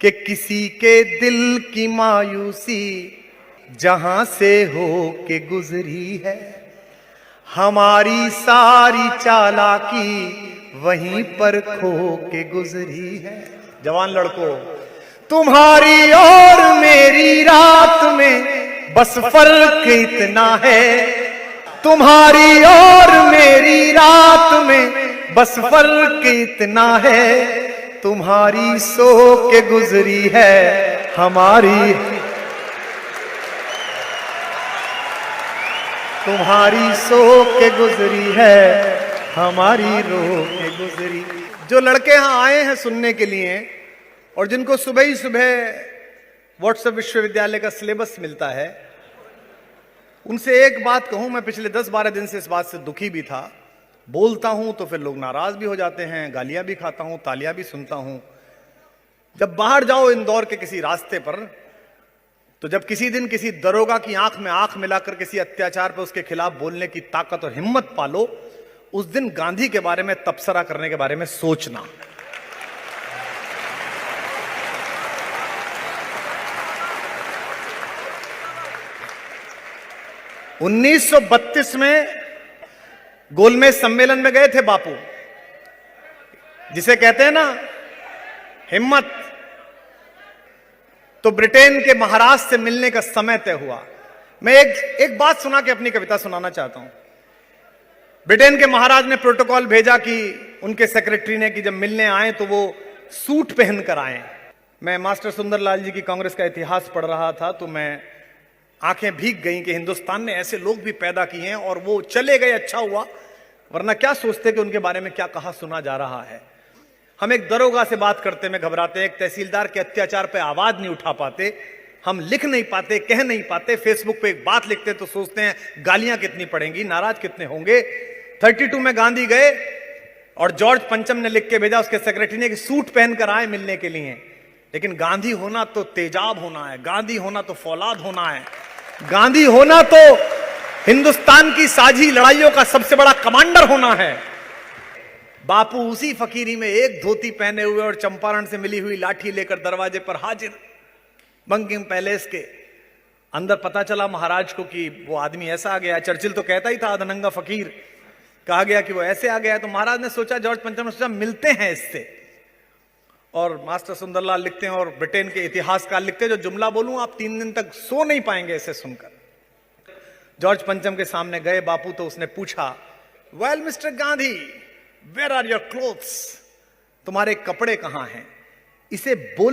कि किसी के दिल की मायूसी जहां से हो के गुजरी है, हमारी सारी चालाकी वहीं पर खो के गुजरी है। जवान लड़कों, तुम्हारी और मेरी रात में बस फर्क इतना है, तुम्हारी और मेरी रात में बस फर्क इतना है, तुम्हारी सो के गुजरी है हमारी, तुम्हारी सो के गुजरी है हमारी रो के गुजरी। जो लड़के यहां आए हैं सुनने के लिए और जिनको सुबह ही सुबह व्हाट्सएप विश्वविद्यालय का सिलेबस मिलता है, उनसे एक बात कहूं, मैं पिछले 10-12 दिन से इस बात से दुखी भी था। बोलता हूं तो फिर लोग नाराज भी हो जाते हैं, गालियां भी खाता हूं, तालियां भी सुनता हूं। जब बाहर जाओ इंदौर के किसी रास्ते पर, तो जब किसी दिन किसी दरोगा की आंख में आंख मिलाकर किसी अत्याचार पर उसके खिलाफ बोलने की ताकत और हिम्मत पालो, उस दिन गांधी के बारे में तबसरा करने के बारे में सोचना। – 1932 में गोलमेज सम्मेलन में गए थे बापू, जिसे कहते हैं ना हिम्मत। तो ब्रिटेन के महाराज से मिलने का समय तय हुआ। मैं एक बात सुना के अपनी कविता सुनाना चाहता हूं। ब्रिटेन के महाराज ने प्रोटोकॉल भेजा कि उनके सेक्रेटरी ने कि जब मिलने आए तो वो सूट पहनकर आए। मैं मास्टर सुंदरलाल जी की कांग्रेस का इतिहास पढ़ रहा था तो मैं आंखें भीग गईं कि हिंदुस्तान ने ऐसे लोग भी पैदा किए हैं और वो चले गए, अच्छा हुआ, वरना क्या सोचते कि उनके बारे में क्या कहा सुना जा रहा है। हम एक दरोगा से बात करते में घबराते, एक तहसीलदार के अत्याचार पे आवाज नहीं उठा पाते, हम लिख नहीं पाते, कह नहीं पाते, फेसबुक पे एक बात लिखते तो सोचते हैं गालियां कितनी पड़ेंगी, नाराज कितने होंगे। 32 में गांधी गए और जॉर्ज पंचम ने लिख के भेजा उसके सेक्रेटरी ने कि सूट पहनकर आए मिलने के लिए। लेकिन गांधी होना तो तेजाब होना है, गांधी होना तो फौलाद होना है, गांधी होना तो हिंदुस्तान की साझी लड़ाइयों का सबसे बड़ा कमांडर होना है। बापू उसी फकीरी में एक धोती पहने हुए और चंपारण से मिली हुई लाठी लेकर दरवाजे पर हाजिर बंकिंग पैलेस के अंदर। पता चला महाराज को कि वो आदमी ऐसा आ गया। चर्चिल तो कहता ही था अधनंगा फकीर, कहा गया कि वो ऐसे आ गया। तो महाराज ने सोचा, जॉर्ज पंचम ने सोचा मिलते हैं इससे। और मास्टर सुंदरलाल लिखते हैं और ब्रिटेन के इतिहासकार लिखते हैं, जो जुमला बोलूं आप 3 दिन तक सो नहीं पाएंगे इसे सुनकर। जॉर्ज पंचम के सामने गए बापू तो उसने पूछा, well mister Gandhi, where are your clothes, तुम्हारे कपड़े कहां हैं। इसे बोल